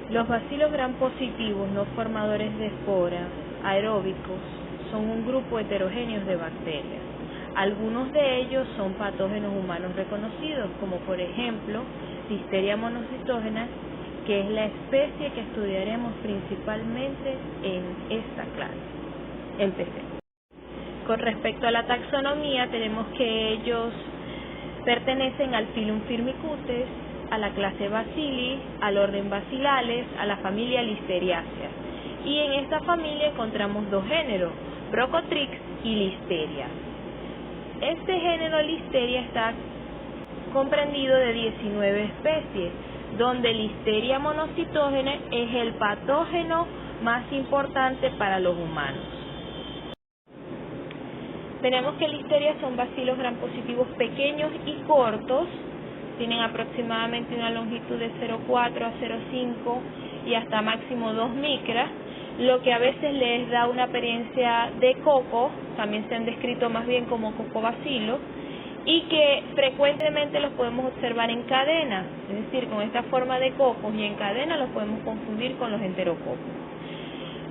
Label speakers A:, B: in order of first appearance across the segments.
A: Los bacilos gram positivos no formadores de esporas aeróbicos son un grupo heterogéneo de bacterias. Algunos de ellos son patógenos humanos reconocidos, como por ejemplo Listeria monocytogenes, que es la especie que estudiaremos principalmente en esta clase. Empecemos. Con respecto a la taxonomía, tenemos que ellos pertenecen al filum Firmicutes, a la clase Bacilli, al orden Bacillales, a la familia Listeriaceae. Y en esta familia encontramos dos géneros, Brocotrix y Listeria. Este género Listeria está comprendido de 19 especies, donde Listeria monocytogenes es el patógeno más importante para los humanos. Tenemos que Listeria son bacilos gram positivos pequeños y cortos, tienen aproximadamente una longitud de 0,4 a 0,5 y hasta máximo 2 micras, lo que a veces les da una apariencia de coco, también se han descrito más bien como cocobacilo, y que frecuentemente los podemos observar en cadena, es decir, con esta forma de cocos y en cadena los podemos confundir con los enterococos.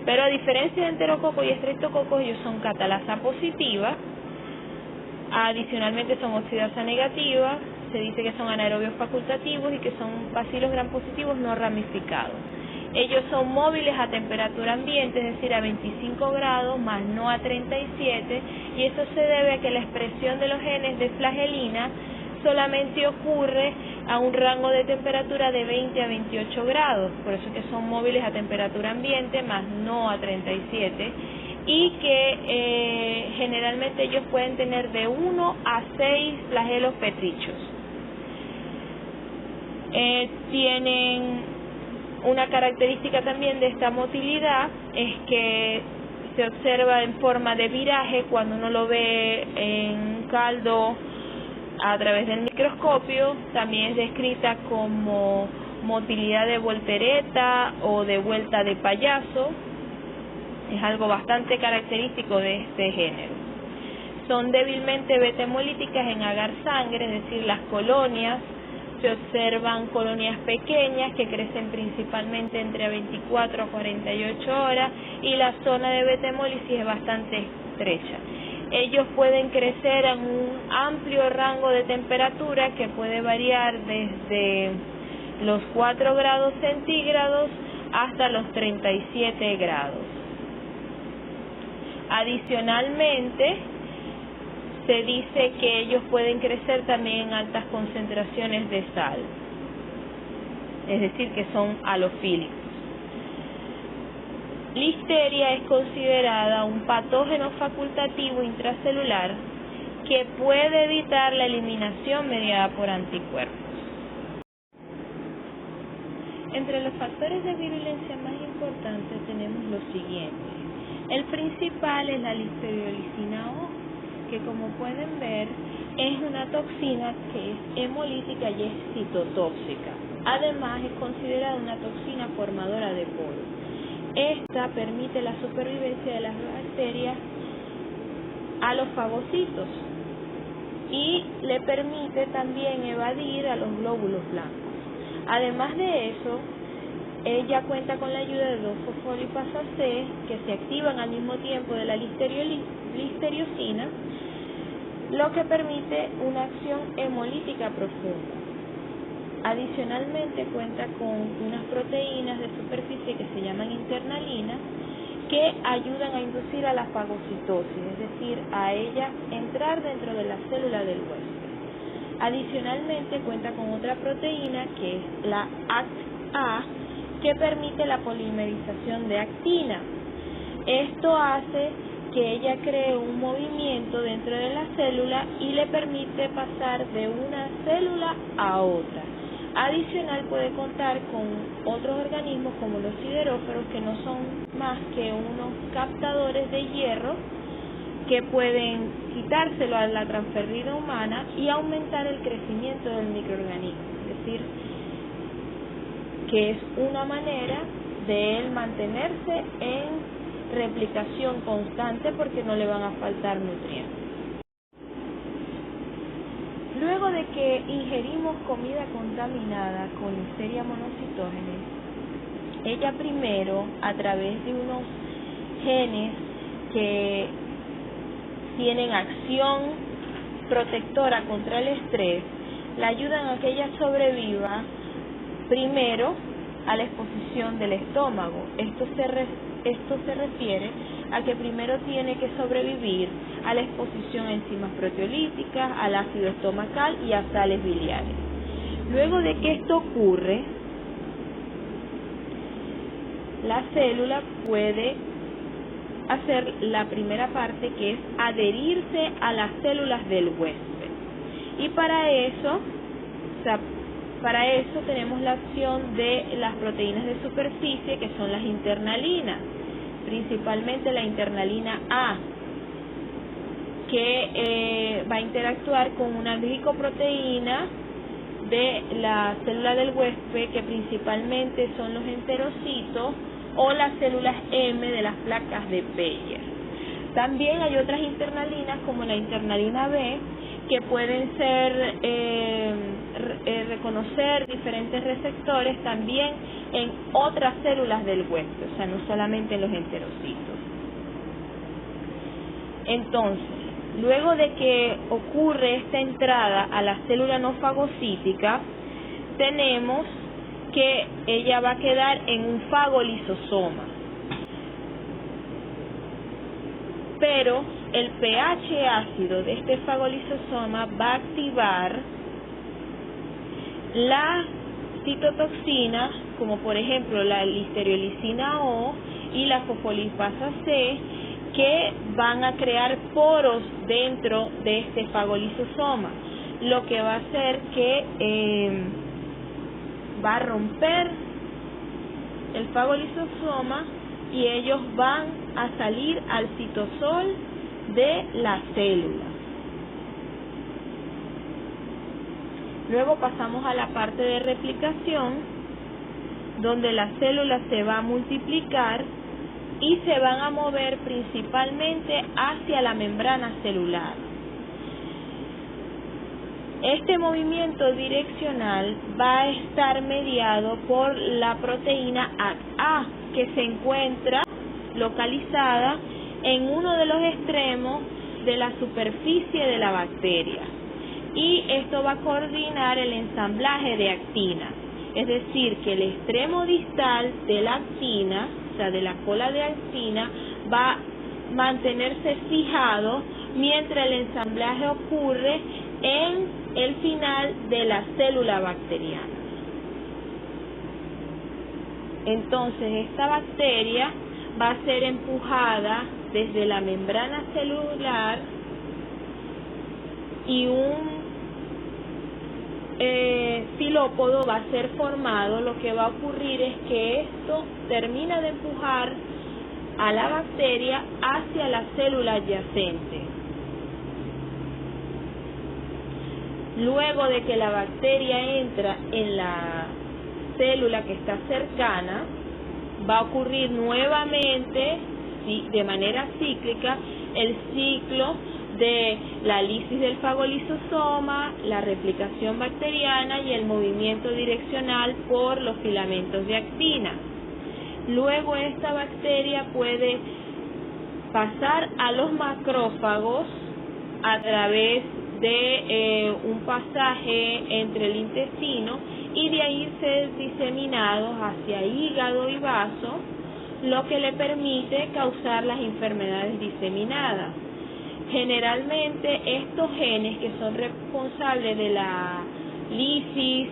A: Pero a diferencia de enterococos y estreptococos, ellos son catalasa positiva, adicionalmente son oxidasa negativa, se dice que son anaerobios facultativos y que son bacilos gram positivos no ramificados. Ellos son móviles a temperatura ambiente, es decir, a 25 grados, más no a 37, y eso se debe a que la expresión de los genes de flagelina solamente ocurre a un rango de temperatura de 20 a 28 grados, por eso que son móviles a temperatura ambiente, más no a 37, y que generalmente ellos pueden tener de 1 a 6 flagelos petrichos. Tienen una característica también de esta motilidad, es que se observa en forma de viraje cuando uno lo ve en caldo a través del microscopio. También es descrita como motilidad de voltereta o de vuelta de payaso. Es algo bastante característico de este género. Son débilmente beta-hemolíticas en agar sangre, es decir, las colonias. Se observan colonias pequeñas que crecen principalmente entre 24 a 48 horas y la zona de beta-hemólisis es bastante estrecha. Ellos pueden crecer en un amplio rango de temperatura que puede variar desde los 4 grados centígrados hasta los 37 grados. Adicionalmente, se dice que ellos pueden crecer también en altas concentraciones de sal, es decir, que son halofílicos. Listeria es considerada un patógeno facultativo intracelular que puede evitar la eliminación mediada por anticuerpos. Entre los factores de virulencia más importantes tenemos los siguientes. El principal es la listeriolizina O, que como pueden ver es una toxina que es hemolítica y es citotóxica. Además es considerada una toxina formadora de poros. Esta permite la supervivencia de las bacterias a los fagocitos y le permite también evadir a los glóbulos blancos. Además de eso, ella cuenta con la ayuda de 2-fosfolipasa C que se activan al mismo tiempo de la listeriosina, lo que permite una acción hemolítica profunda. Adicionalmente cuenta con unas proteínas de superficie que se llaman internalinas que ayudan a inducir a la fagocitosis, es decir, a ella entrar dentro de la célula del huésped. Adicionalmente cuenta con otra proteína que es la ACT-A que permite la polimerización de actina. Esto hace que ella cree un movimiento dentro de la célula y le permite pasar de una célula a otra. Adicional puede contar con otros organismos como los sideróforos que no son más que unos captadores de hierro que pueden quitárselo a la transferrina humana y aumentar el crecimiento del microorganismo, es decir, que es una manera de él mantenerse en replicación constante porque no le van a faltar nutrientes. Luego de que ingerimos comida contaminada con Listeria monocytogenes, ella primero, a través de unos genes que tienen acción protectora contra el estrés, la ayudan a que ella sobreviva primero a la exposición del estómago. Esto se refiere a que primero tiene que sobrevivir a la exposición a enzimas proteolíticas, al ácido estomacal y a sales biliares. Luego de que esto ocurre, la célula puede hacer la primera parte, que es adherirse a las células del huésped. Y para eso tenemos la acción de las proteínas de superficie, que son las internalinas, principalmente la internalina A, que va a interactuar con una glicoproteína de la célula del huésped, que principalmente son los enterocitos o las células M de las placas de Peyer. También hay otras internalinas, como la internalina B, que pueden ser reconocer diferentes receptores también en otras células del huésped, o sea, no solamente en los enterocitos. Entonces, luego de que ocurre esta entrada a la célula no fagocítica, tenemos que ella va a quedar en un fagolisosoma. Pero el pH ácido de este fagolisosoma va a activar las citotoxinas, como por ejemplo la listeriolicina O y la fosfolipasa C, que van a crear poros dentro de este fagolisosoma, lo que va a hacer que va a romper el fagolisosoma y ellos van a salir al citosol de la célula. Luego pasamos a la parte de replicación, donde la célula se va a multiplicar y se van a mover principalmente hacia la membrana celular. Este movimiento direccional va a estar mediado por la proteína ACA, que se encuentra localizada en uno de los extremos de la superficie de la bacteria. Y esto va a coordinar el ensamblaje de actina. Es decir, que el extremo distal de la actina, o sea, de la cola de actina, va a mantenerse fijado mientras el ensamblaje ocurre en el final de la célula bacteriana. Entonces, esta bacteria va a ser empujada desde la membrana celular y un filópodo va a ser formado. Lo que va a ocurrir es que esto termina de empujar a la bacteria hacia la célula adyacente. Luego de que la bacteria entra en la célula que está cercana, va a ocurrir nuevamente, de manera cíclica, el ciclo de la lisis del fagolisosoma, la replicación bacteriana y el movimiento direccional por los filamentos de actina. Luego esta bacteria puede pasar a los macrófagos a través de un pasaje entre el intestino y de ahí ser diseminados hacia hígado y vaso, lo que le permite causar las enfermedades diseminadas. Generalmente estos genes, que son responsables de la lisis,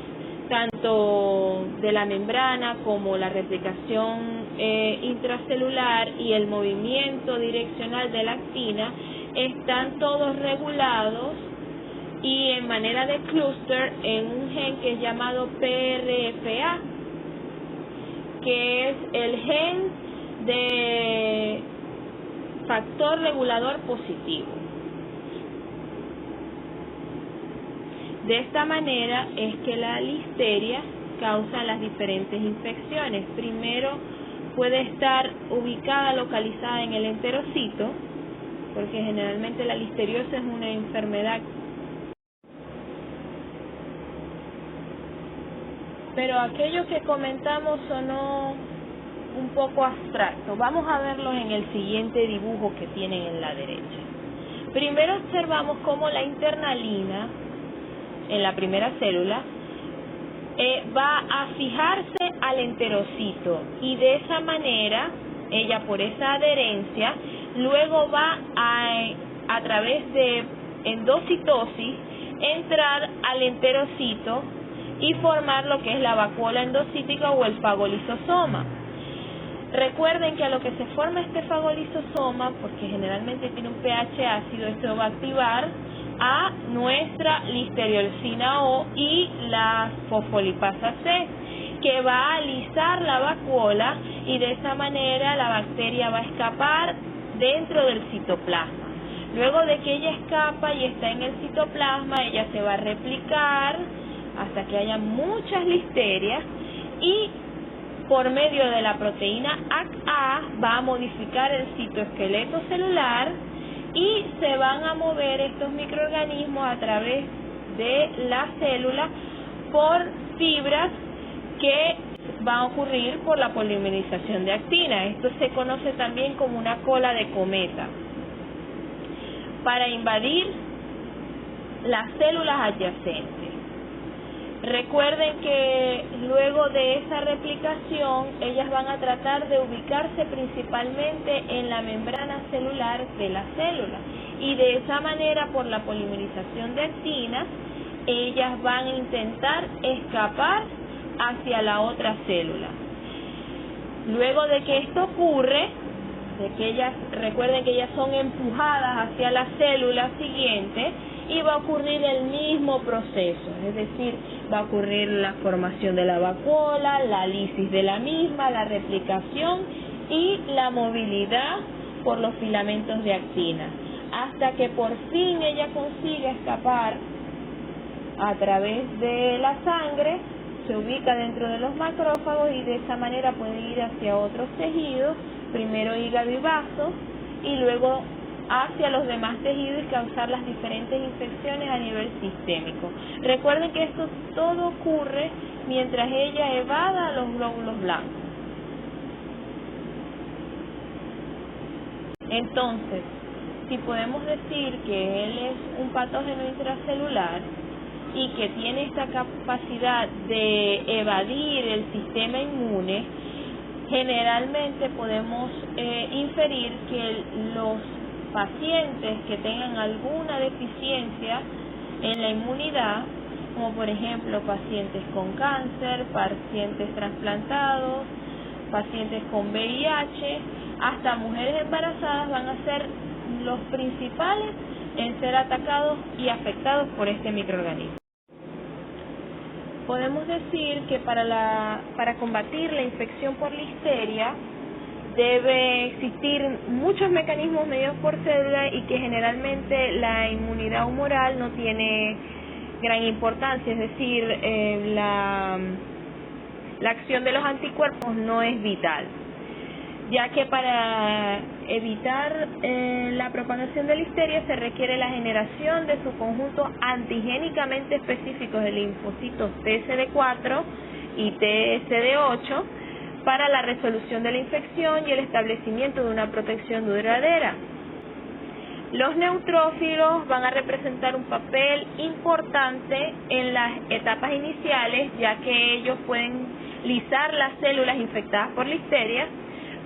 A: tanto de la membrana como la replicación intracelular y el movimiento direccional de la actina, están todos regulados y en manera de clúster en un gen que es llamado PRFA, que es el gen de factor regulador positivo. De esta manera es que la listeria causa las diferentes infecciones. Primero puede estar ubicada, localizada en el enterocito, porque generalmente la listeriosis es una enfermedad. Pero aquello que comentamos sonó un poco abstracto. Vamos a verlos en el siguiente dibujo que tienen en la derecha. Primero observamos cómo la internalina, en la primera célula, va a fijarse al enterocito y de esa manera, ella por esa adherencia, luego va a través de endocitosis, entrar al enterocito y formar lo que es la vacuola endocítica o el fagolisosoma. Recuerden que a lo que se forma este fagolisosoma, porque generalmente tiene un pH ácido, esto va a activar a nuestra listeriolcina O y la fosfolipasa C, que va a alisar la vacuola y de esa manera la bacteria va a escapar dentro del citoplasma. Luego de que ella escapa y está en el citoplasma, ella se va a replicar hasta que haya muchas listerias y por medio de la proteína ACA va a modificar el citoesqueleto celular y se van a mover estos microorganismos a través de la célula por fibras que van a ocurrir por la polimerización de actina. Esto se conoce también como una cola de cometa, para invadir las células adyacentes. Recuerden que luego de esa replicación, ellas van a tratar de ubicarse principalmente en la membrana celular de la célula y de esa manera, por la polimerización de actina, ellas van a intentar escapar hacia la otra célula. Luego de que esto ocurre, recuerden que ellas son empujadas hacia la célula siguiente y va a ocurrir el mismo proceso, es decir, va a ocurrir la formación de la vacuola, la lisis de la misma, la replicación y la movilidad por los filamentos de actina, hasta que por fin ella consiga escapar a través de la sangre, se ubica dentro de los macrófagos y de esa manera puede ir hacia otros tejidos, primero hígado y vaso y luego hacia los demás tejidos y causar las diferentes infecciones a nivel sistémico. Recuerden que esto todo ocurre mientras ella evada los glóbulos blancos. Entonces, si podemos decir que él es un patógeno intracelular y que tiene esta capacidad de evadir el sistema inmune, generalmente podemos inferir que los pacientes que tengan alguna deficiencia en la inmunidad, como por ejemplo pacientes con cáncer, pacientes trasplantados, pacientes con VIH, hasta mujeres embarazadas, van a ser los principales en ser atacados y afectados por este microorganismo. Podemos decir que para combatir la infección por listeria debe existir muchos mecanismos mediados por célula y que generalmente la inmunidad humoral no tiene gran importancia, es decir, la acción de los anticuerpos no es vital, ya que para evitar la propagación de listeria se requiere la generación de subconjuntos antigénicamente específicos de linfocitos TSD4 y TSD8 para la resolución de la infección y el establecimiento de una protección duradera. Los neutrófilos van a representar un papel importante en las etapas iniciales, ya que ellos pueden lisar las células infectadas por listeria,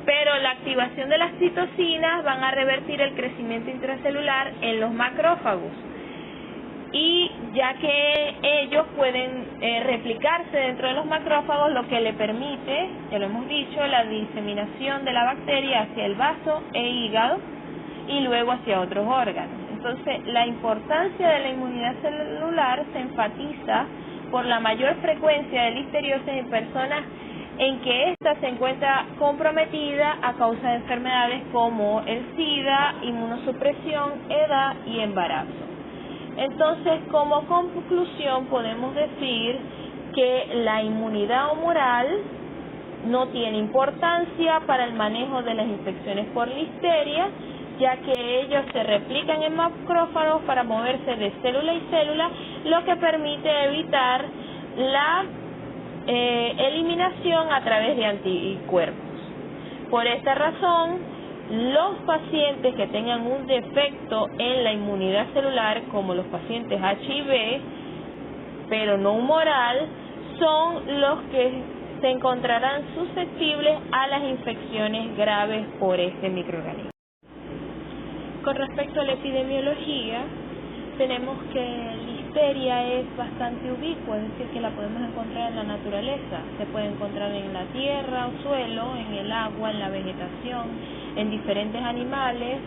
A: pero la activación de las citocinas van a revertir el crecimiento intracelular en los macrófagos. Y ya que ellos pueden replicarse dentro de los macrófagos, lo que le permite, ya lo hemos dicho, la diseminación de la bacteria hacia el vaso e hígado y luego hacia otros órganos. Entonces, la importancia de la inmunidad celular se enfatiza por la mayor frecuencia de listeriosis en personas en que ésta se encuentra comprometida a causa de enfermedades como el SIDA, inmunosupresión, edad y embarazo. Entonces, como conclusión, podemos decir que la inmunidad humoral no tiene importancia para el manejo de las infecciones por listeria, ya que ellos se replican en macrófagos para moverse de célula y célula, lo que permite evitar la eliminación a través de anticuerpos. Por esta razón, los pacientes que tengan un defecto en la inmunidad celular, como los pacientes HIV, pero no humoral, son los que se encontrarán susceptibles a las infecciones graves por este microorganismo. Con respecto a la epidemiología, tenemos que listeria es bastante ubicua, es decir, que la podemos encontrar en la naturaleza. Se puede encontrar en la tierra o suelo, en el agua, en la vegetación, en diferentes animales.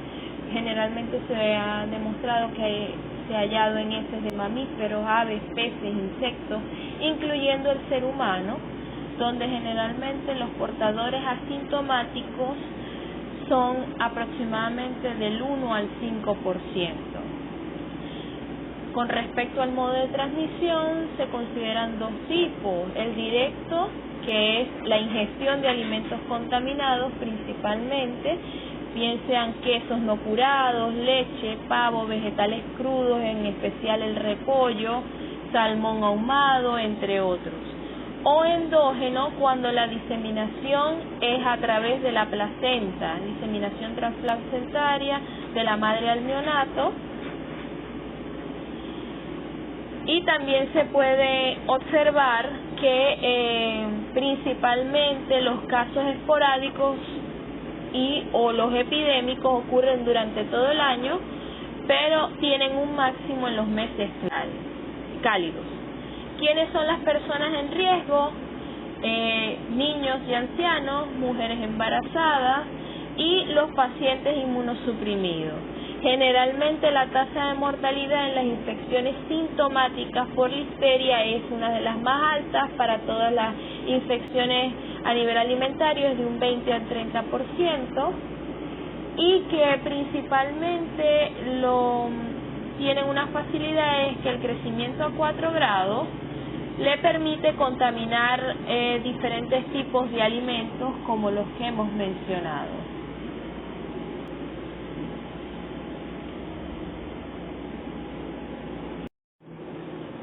A: Generalmente se ha demostrado que se ha hallado en heces de mamíferos, aves, peces, insectos, incluyendo el ser humano, donde generalmente los portadores asintomáticos son aproximadamente del 1 al 5%. Con respecto al modo de transmisión, se consideran dos tipos: el directo, que es la ingestión de alimentos contaminados principalmente, bien sean quesos no curados, leche, pavo, vegetales crudos, en especial el repollo, salmón ahumado, entre otros. O endógeno, cuando la diseminación es a través de la placenta, diseminación transplacentaria de la madre al neonato. Y también se puede observar que principalmente los casos esporádicos o los epidémicos ocurren durante todo el año, pero tienen un máximo en los meses cálidos. ¿Quiénes son las personas en riesgo? Niños y ancianos, mujeres embarazadas y los pacientes inmunosuprimidos. Generalmente la tasa de mortalidad en las infecciones sintomáticas por listeria es una de las más altas. Para todas las infecciones a nivel alimentario es de un 20 al 30%, y que principalmente tienen unas facilidades que el crecimiento a 4 grados le permite contaminar diferentes tipos de alimentos como los que hemos mencionado.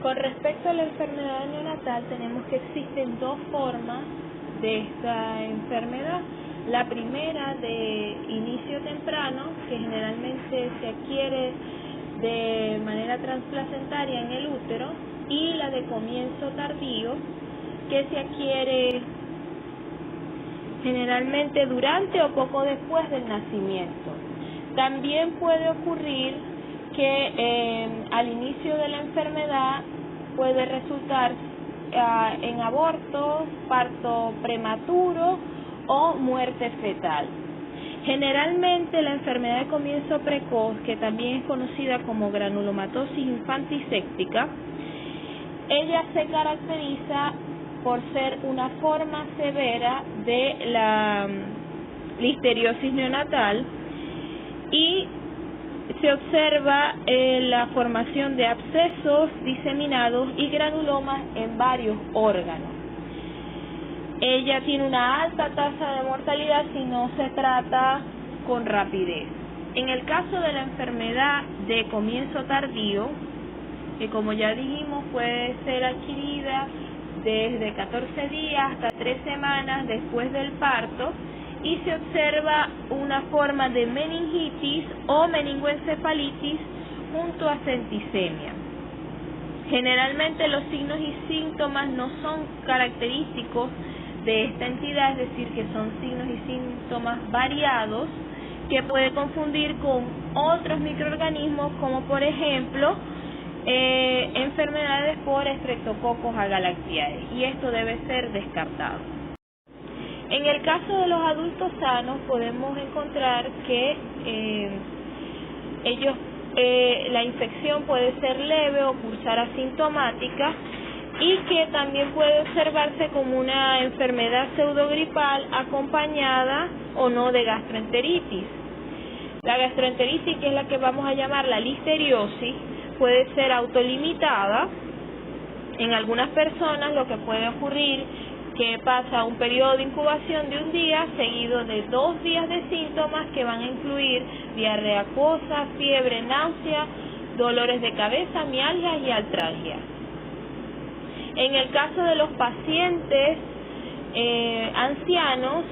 A: Con respecto a la enfermedad neonatal, tenemos que existen dos formas de esta enfermedad. La primera, de inicio temprano, que generalmente se adquiere de manera transplacentaria en el útero, y la de comienzo tardío, que se adquiere generalmente durante o poco después del nacimiento. También puede ocurrir que al inicio de la enfermedad puede resultar en aborto, parto prematuro o muerte fetal. Generalmente la enfermedad de comienzo precoz, que también es conocida como granulomatosis infantiséptica, ella se caracteriza por ser una forma severa de la listeriosis neonatal, y se observa la formación de abscesos diseminados y granulomas en varios órganos. Ella tiene una alta tasa de mortalidad si no se trata con rapidez. En el caso de la enfermedad de comienzo tardío, que como ya dijimos puede ser adquirida desde 14 días hasta 3 semanas después del parto, y se observa una forma de meningitis o meningoencefalitis junto a septicemia. Generalmente los signos y síntomas no son característicos de esta entidad, es decir, que son signos y síntomas variados que puede confundir con otros microorganismos, como por ejemplo enfermedades por Streptococcus agalactiae, y esto debe ser descartado. En el caso de los adultos sanos podemos encontrar que la infección puede ser leve o cursar asintomática, y que también puede observarse como una enfermedad pseudogripal acompañada o no de gastroenteritis. La gastroenteritis, que es la que vamos a llamar la listeriosis, puede ser autolimitada. En algunas personas lo que puede ocurrir que pasa un periodo de incubación de un día seguido de 2 días de síntomas que van a incluir diarrea acuosa, fiebre, náusea, dolores de cabeza, mialgias y artralgia. En el caso de los pacientes ancianos,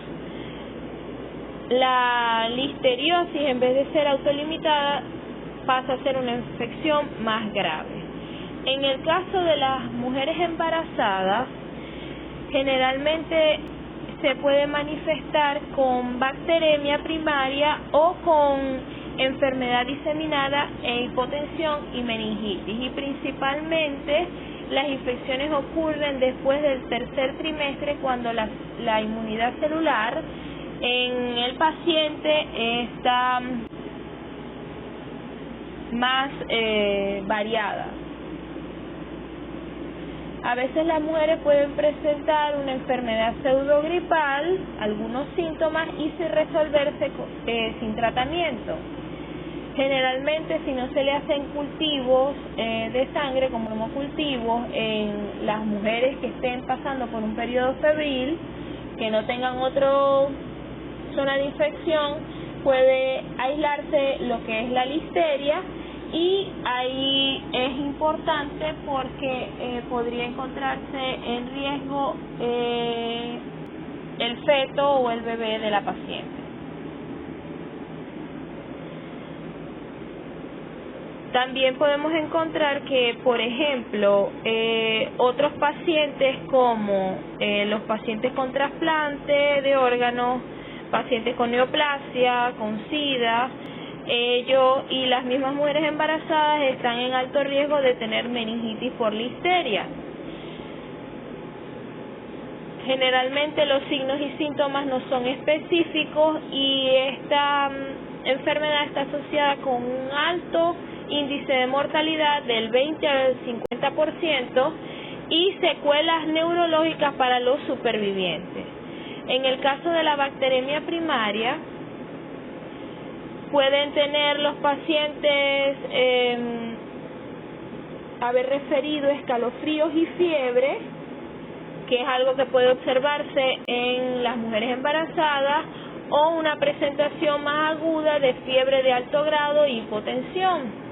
A: la listeriosis, en vez de ser autolimitada, pasa a ser una infección más grave. En el caso de las mujeres embarazadas, generalmente se puede manifestar con bacteremia primaria o con enfermedad diseminada e hipotensión y meningitis, y principalmente las infecciones ocurren después del tercer trimestre, cuando la inmunidad celular en el paciente está más variada. A veces las mujeres pueden presentar una enfermedad pseudogripal, algunos síntomas, y sin resolverse sin tratamiento. Generalmente, si no se le hacen cultivos de sangre como hemocultivos en las mujeres que estén pasando por un periodo febril, que no tengan otra zona de infección, puede aislarse lo que es la listeria, y ahí es importante porque podría encontrarse en riesgo el feto o el bebé de la paciente. También podemos encontrar que, por ejemplo, otros pacientes como los pacientes con trasplante de órganos, pacientes con neoplasia, con SIDA, ellos y las mismas mujeres embarazadas están en alto riesgo de tener meningitis por listeria. Generalmente los signos y síntomas no son específicos, y esta enfermedad está asociada con un alto índice de mortalidad del 20 al 50% y secuelas neurológicas para los supervivientes. En el caso de la bacteremia primaria, pueden tener los pacientes haber referido escalofríos y fiebre, que es algo que puede observarse en las mujeres embarazadas, o una presentación más aguda de fiebre de alto grado y hipotensión.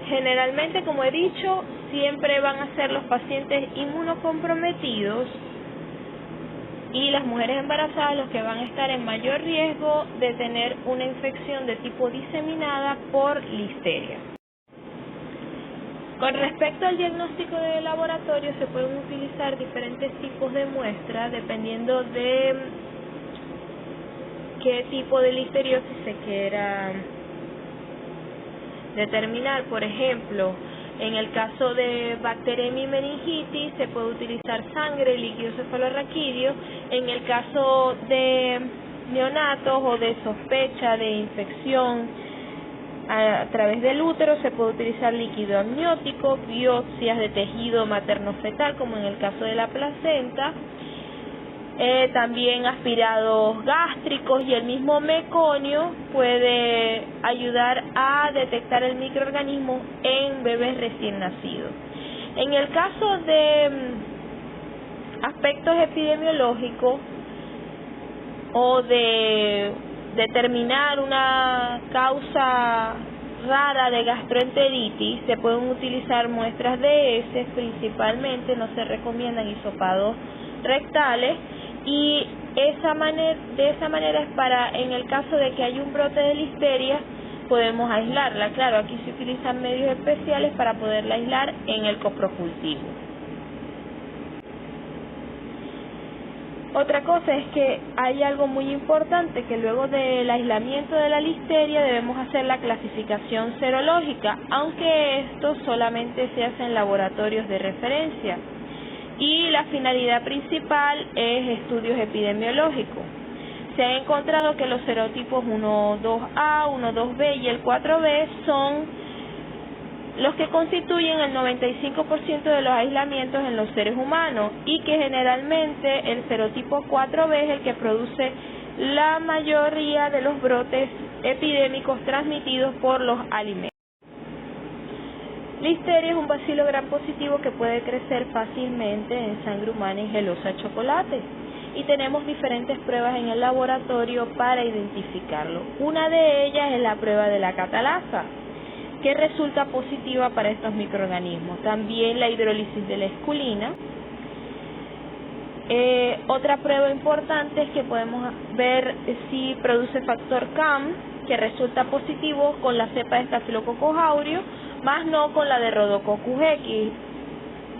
A: Generalmente, como he dicho, siempre van a ser los pacientes inmunocomprometidos y las mujeres embarazadas los que van a estar en mayor riesgo de tener una infección de tipo diseminada por listeria. Con respecto al diagnóstico de laboratorio, se pueden utilizar diferentes tipos de muestras dependiendo de qué tipo de listeriosis se quiera determinar. Por ejemplo, en el caso de bacteremia y meningitis se puede utilizar sangre, líquido cefalorraquídeo. En el caso de neonatos o de sospecha de infección a través del útero, se puede utilizar líquido amniótico, biopsias de tejido materno-fetal como en el caso de la placenta, también aspirados gástricos, y el mismo meconio puede ayudar a detectar el microorganismo en bebés recién nacidos. En el caso de aspectos epidemiológicos o de determinar una causa rara de gastroenteritis, se pueden utilizar muestras de heces principalmente, no se recomiendan hisopados rectales, y de esa manera es para, en el caso de que haya un brote de listeria, podemos aislarla. Claro, aquí se utilizan medios especiales para poderla aislar en el coprocultivo. Otra cosa es que hay algo muy importante, que luego del aislamiento de la listeria debemos hacer la clasificación serológica, aunque esto solamente se hace en laboratorios de referencia, y la finalidad principal es estudios epidemiológicos. Se ha encontrado que los serotipos 1,2A, 1,2B y el 4B son los que constituyen el 95% de los aislamientos en los seres humanos, y que generalmente el serotipo 4B es el que produce la mayoría de los brotes epidémicos transmitidos por los alimentos. Listeria es un bacilo gram positivo que puede crecer fácilmente en sangre humana y gelosa de chocolate, y tenemos diferentes pruebas en el laboratorio para identificarlo. Una de ellas es la prueba de la catalasa, que resulta positiva para estos microorganismos. También la hidrólisis de la esculina, Otra prueba importante es que podemos ver si produce factor CAM, que resulta positivo con la cepa de Staphylococcus aureus, más no con la de Rhodococcus x.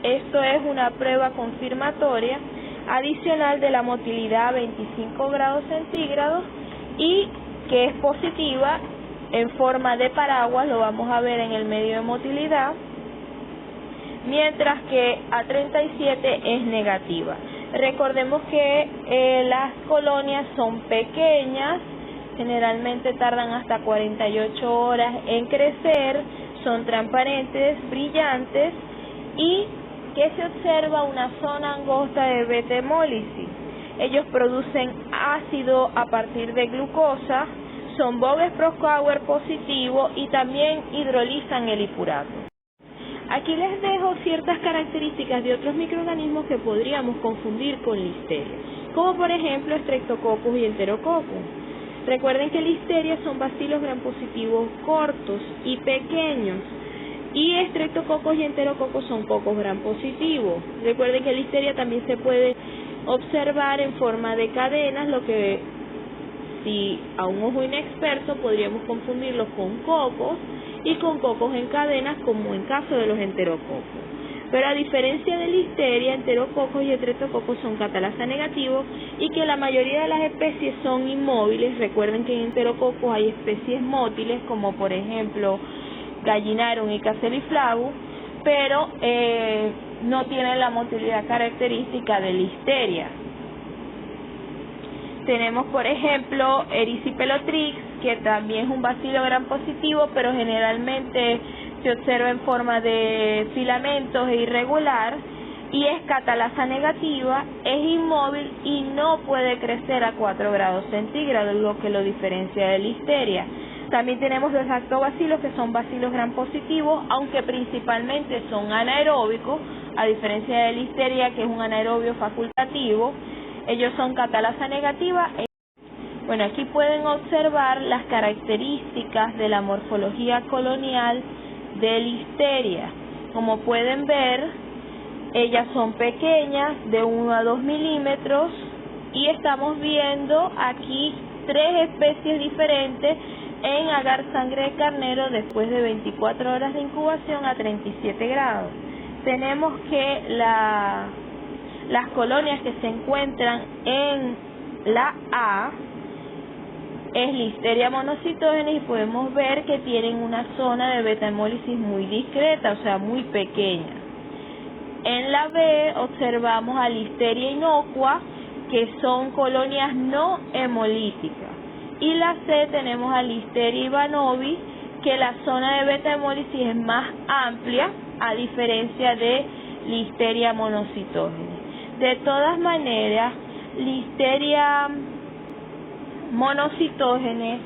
A: Esto es una prueba confirmatoria adicional de la motilidad a 25 grados centígrados y que es positiva en forma de paraguas, lo vamos a ver en el medio de motilidad, mientras que a 37 es negativa. Recordemos que las colonias son pequeñas, generalmente tardan hasta 48 horas en crecer, son transparentes, brillantes y que se observa una zona angosta de beta hemólisis. Ellos producen ácido a partir de glucosa, son Voges-Proskauer positivo y también hidrolizan el hipurato. Aquí les dejo ciertas características de otros microorganismos que podríamos confundir con listeria, como por ejemplo Streptococcus y Enterococcus. Recuerden que listeria son bacilos grampositivos cortos y pequeños, y Streptococcus y Enterococcus son cocos grampositivos. Recuerden que listeria también se puede observar en forma de cadenas, lo que si a un ojo inexperto podríamos confundirlos con cocos y con cocos en cadenas, como en caso de los enterococos. Pero a diferencia de listeria, enterococos y streptococos son catalasa negativos y que la mayoría de las especies son inmóviles. Recuerden que en enterococos hay especies mótiles, como por ejemplo Gallinarum y Caseliflavus, pero no tienen la motilidad característica de listeria. Tenemos por ejemplo Erysipelotrix, que también es un bacilo gram positivo, pero generalmente se observa en forma de filamentos e irregular, y es catalasa negativa, es inmóvil y no puede crecer a 4 grados centígrados, lo que lo diferencia de listeria. También tenemos los lactobacilos, que son bacilos gram positivos, aunque principalmente son anaeróbicos, a diferencia de listeria, que es un anaerobio facultativo. Ellos son catalasa negativa. Bueno, aquí pueden observar las características de la morfología colonial de listeria. Como pueden ver, ellas son pequeñas, de 1 a 2 milímetros, y estamos viendo aquí 3 especies diferentes en agar sangre de carnero después de 24 horas de incubación a 37 grados. Tenemos que las colonias que se encuentran en la A es Listeria monocytogenes, y podemos ver que tienen una zona de beta hemólisis muy discreta, o sea, muy pequeña. En la B observamos a Listeria inocua, que son colonias no hemolíticas. Y la C tenemos a Listeria ivanovi, que la zona de beta hemólisis es más amplia, a diferencia de Listeria monocytogenes. De todas maneras, Listeria monocytogenes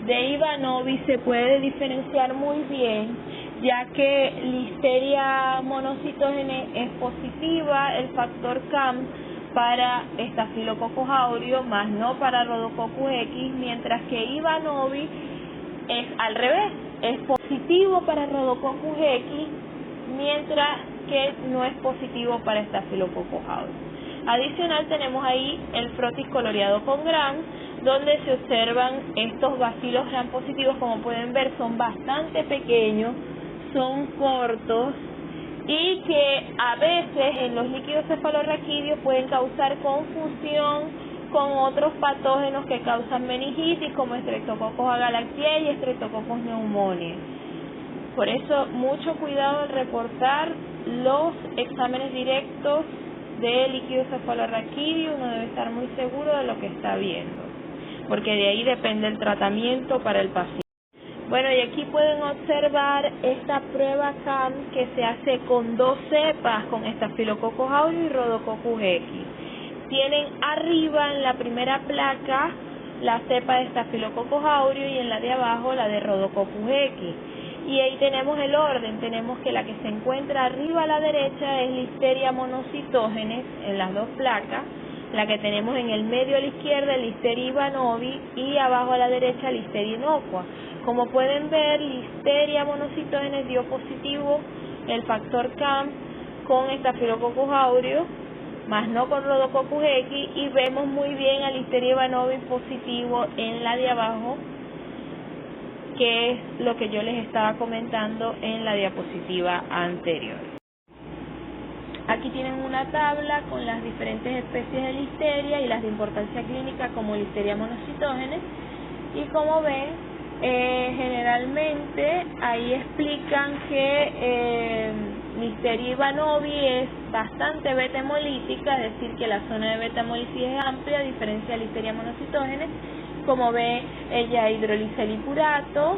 A: de ivanovi se puede diferenciar muy bien, ya que Listeria monocytogenes es positiva el factor CAM para Staphylococcus aureus, más no para Rhodococcus x, mientras que ivanovi es al revés, es positivo para Rhodococcus x, mientras que no es positivo para Staphylococcus aureus. Adicional tenemos ahí el frotis coloreado con gram, donde se observan estos bacilos gram positivos. Como pueden ver, son bastante pequeños, son cortos, y que a veces en los líquidos cefalorraquídeos pueden causar confusión con otros patógenos que causan meningitis, como Streptococcus agalactiae y Streptococcus pneumoniae. Por eso, mucho cuidado al reportar los exámenes directos de líquido cefalorraquídeo. Uno debe estar muy seguro de lo que está viendo, porque de ahí depende el tratamiento para el paciente. Bueno, y aquí pueden observar esta prueba CAM que se hace con 2 cepas, con Staphylococcus aureus y Rhodococcus x. Tienen arriba en la primera placa la cepa de Staphylococcus aureus y en la de abajo la de Rhodococcus x. Y ahí tenemos el orden. Tenemos que la que se encuentra arriba a la derecha es Listeria monocytogenes en las 2 placas. La que tenemos en el medio a la izquierda es Listeria ivanovi, y abajo a la derecha Listeria inocua. Como pueden ver, Listeria monocytogenes dio positivo el factor CAM con Staphylococcus aureus, más no con Rhodococcus X, y vemos muy bien a Listeria ivanovi positivo en la de abajo, que es lo que yo les estaba comentando en la diapositiva anterior. Aquí tienen una tabla con las diferentes especies de Listeria y las de importancia clínica como Listeria monocitógenes, y como ven, generalmente ahí explican que Listeria ivanovi es bastante beta hemolítica, es decir, que la zona de beta hemólisis es amplia, a diferencia de Listeria monocitógenes. Como ven, ella hidroliza el hipurato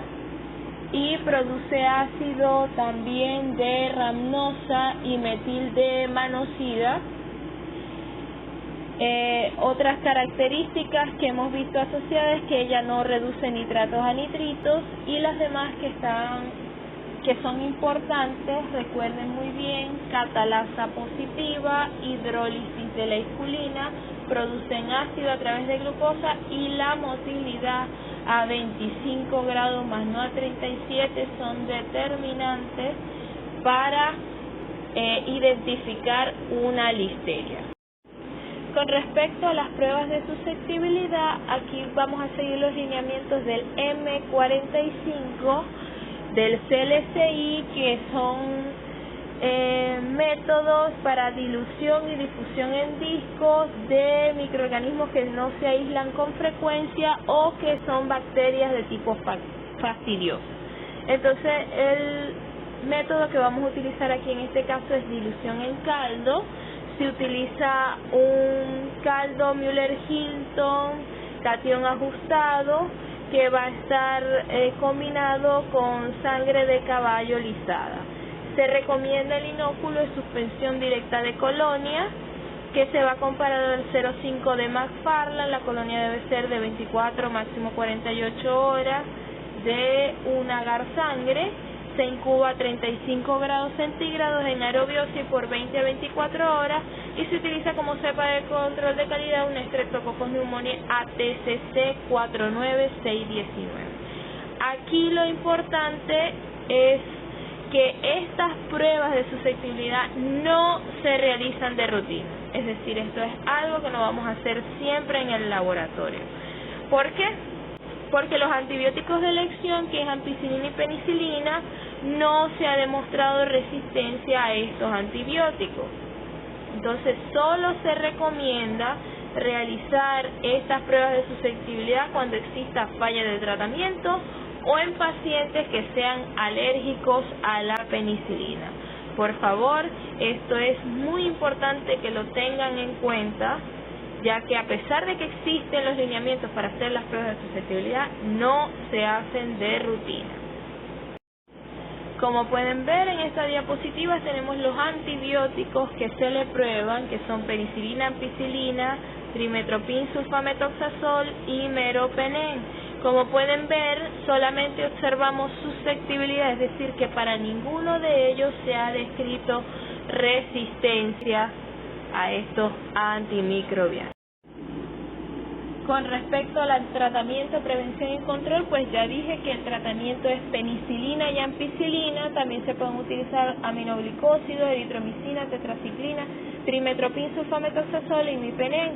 A: y produce ácido también de ramnosa y metil de manosida. Otras características que hemos visto asociadas es que ella no reduce nitratos a nitritos, y las demás que son importantes, recuerden muy bien: catalasa positiva, hidrólisis de la isculina, producen ácido a través de glucosa, y la motilidad a 25 grados más no a 37 son determinantes para identificar una listeria. Con respecto a las pruebas de susceptibilidad, aquí vamos a seguir los lineamientos del M45 del CLCI, que son métodos para dilución y difusión en discos de microorganismos que no se aíslan con frecuencia o que son bacterias de tipo fastidioso. Entonces, el método que vamos a utilizar aquí en este caso es dilución en caldo. Se utiliza un caldo Müller-Hinton, catión ajustado, que va a estar combinado con sangre de caballo lisada. Se recomienda el inóculo de suspensión directa de colonia, que se va a comparar al 0,5 de McFarland. La colonia debe ser de 24, máximo 48 horas, de un agar sangre. Se incuba a 35 grados centígrados en aerobiosis por 20 a 24 horas y se utiliza como cepa de control de calidad un Streptococcus pneumoniae ATCC 49619. Aquí lo importante es que estas pruebas de susceptibilidad no se realizan de rutina. Es decir, esto es algo que no vamos a hacer siempre en el laboratorio. ¿Por qué? Porque los antibióticos de elección, que es ampicilina y penicilina, no se ha demostrado resistencia a estos antibióticos. Entonces, solo se recomienda realizar estas pruebas de susceptibilidad cuando exista falla de tratamiento o en pacientes que sean alérgicos a la penicilina. Por favor, esto es muy importante que lo tengan en cuenta, ya que a pesar de que existen los lineamientos para hacer las pruebas de susceptibilidad, no se hacen de rutina. Como pueden ver en esta diapositiva tenemos los antibióticos que se le prueban, que son penicilina, ampicilina, trimmetoprim sulfametoxazol y meropenem. Como pueden ver, solamente observamos susceptibilidad, es decir, que para ninguno de ellos se ha descrito resistencia a estos antimicrobianos. Con respecto al tratamiento, prevención y control, pues ya dije que el tratamiento es penicilina y ampicilina. También se pueden utilizar aminoglicósidos, eritromicina, tetraciclina, trimmetoprim sulfametoxazol y imipenem.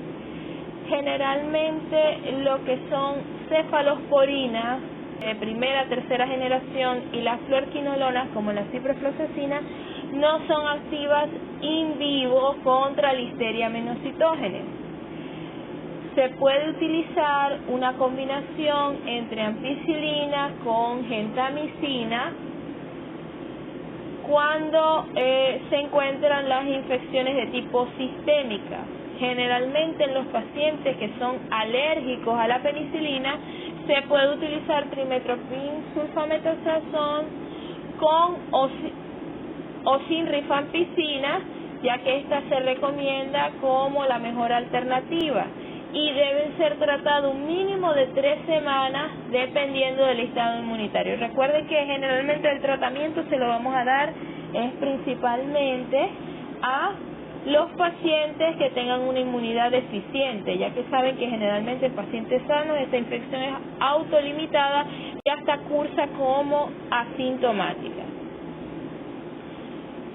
A: Generalmente lo que son cefalosporinas de primera, tercera generación y las fluorquinolonas como la ciprofloxacina no son activas in vivo contra Listeria menocitógenes. Se puede utilizar una combinación entre ampicilina con gentamicina cuando se encuentran las infecciones de tipo sistémica. Generalmente en los pacientes que son alérgicos a la penicilina se puede utilizar trimmetoprim sulfametoxazol con o sin rifampicina, ya que esta se recomienda como la mejor alternativa y deben ser tratados un mínimo de 3 semanas dependiendo del estado inmunitario. Recuerden que generalmente el tratamiento se lo vamos a dar principalmente a los pacientes que tengan una inmunidad deficiente, ya que saben que generalmente en pacientes sanos esta infección es autolimitada y hasta cursa como asintomática.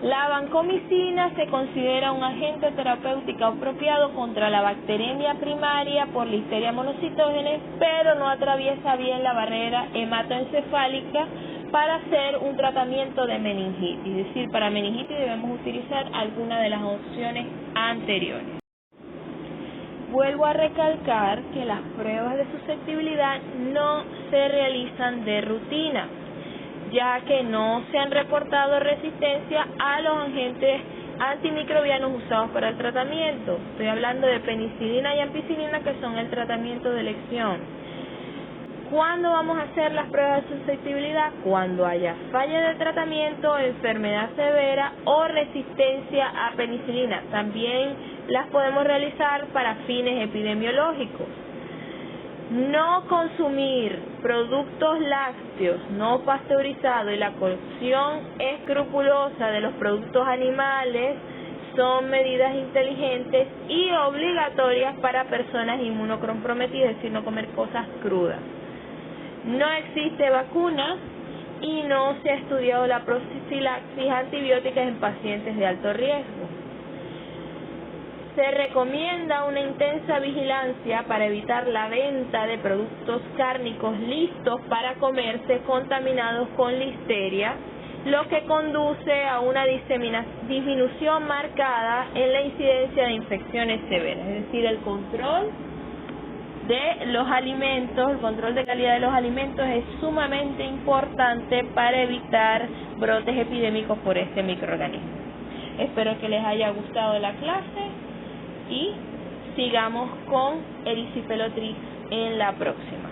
A: La vancomicina se considera un agente terapéutico apropiado contra la bacteriemia primaria por Listeria monocytogenes, pero no atraviesa bien la barrera hematoencefálica para hacer un tratamiento de meningitis. Es decir, para meningitis debemos utilizar alguna de las opciones anteriores. Vuelvo a recalcar que las pruebas de susceptibilidad no se realizan de rutina, ya que no se han reportado resistencia a los agentes antimicrobianos usados para el tratamiento. Estoy hablando de penicilina y ampicilina, que son el tratamiento de elección. ¿Cuándo vamos a hacer las pruebas de susceptibilidad? Cuando haya falla de tratamiento, enfermedad severa o resistencia a penicilina. También las podemos realizar para fines epidemiológicos. No consumir productos lácteos no pasteurizados y la cocción escrupulosa de los productos animales son medidas inteligentes y obligatorias para personas inmunocomprometidas, es decir, no comer cosas crudas. No existe vacuna y no se ha estudiado la profilaxis antibiótica en pacientes de alto riesgo. Se recomienda una intensa vigilancia para evitar la venta de productos cárnicos listos para comerse contaminados con listeria, lo que conduce a una disminución marcada en la incidencia de infecciones severas. Es decir, el control de los alimentos, el control de calidad de los alimentos es sumamente importante para evitar brotes epidémicos por este microorganismo. Espero que les haya gustado la clase y sigamos con Erysipelotrix en la próxima.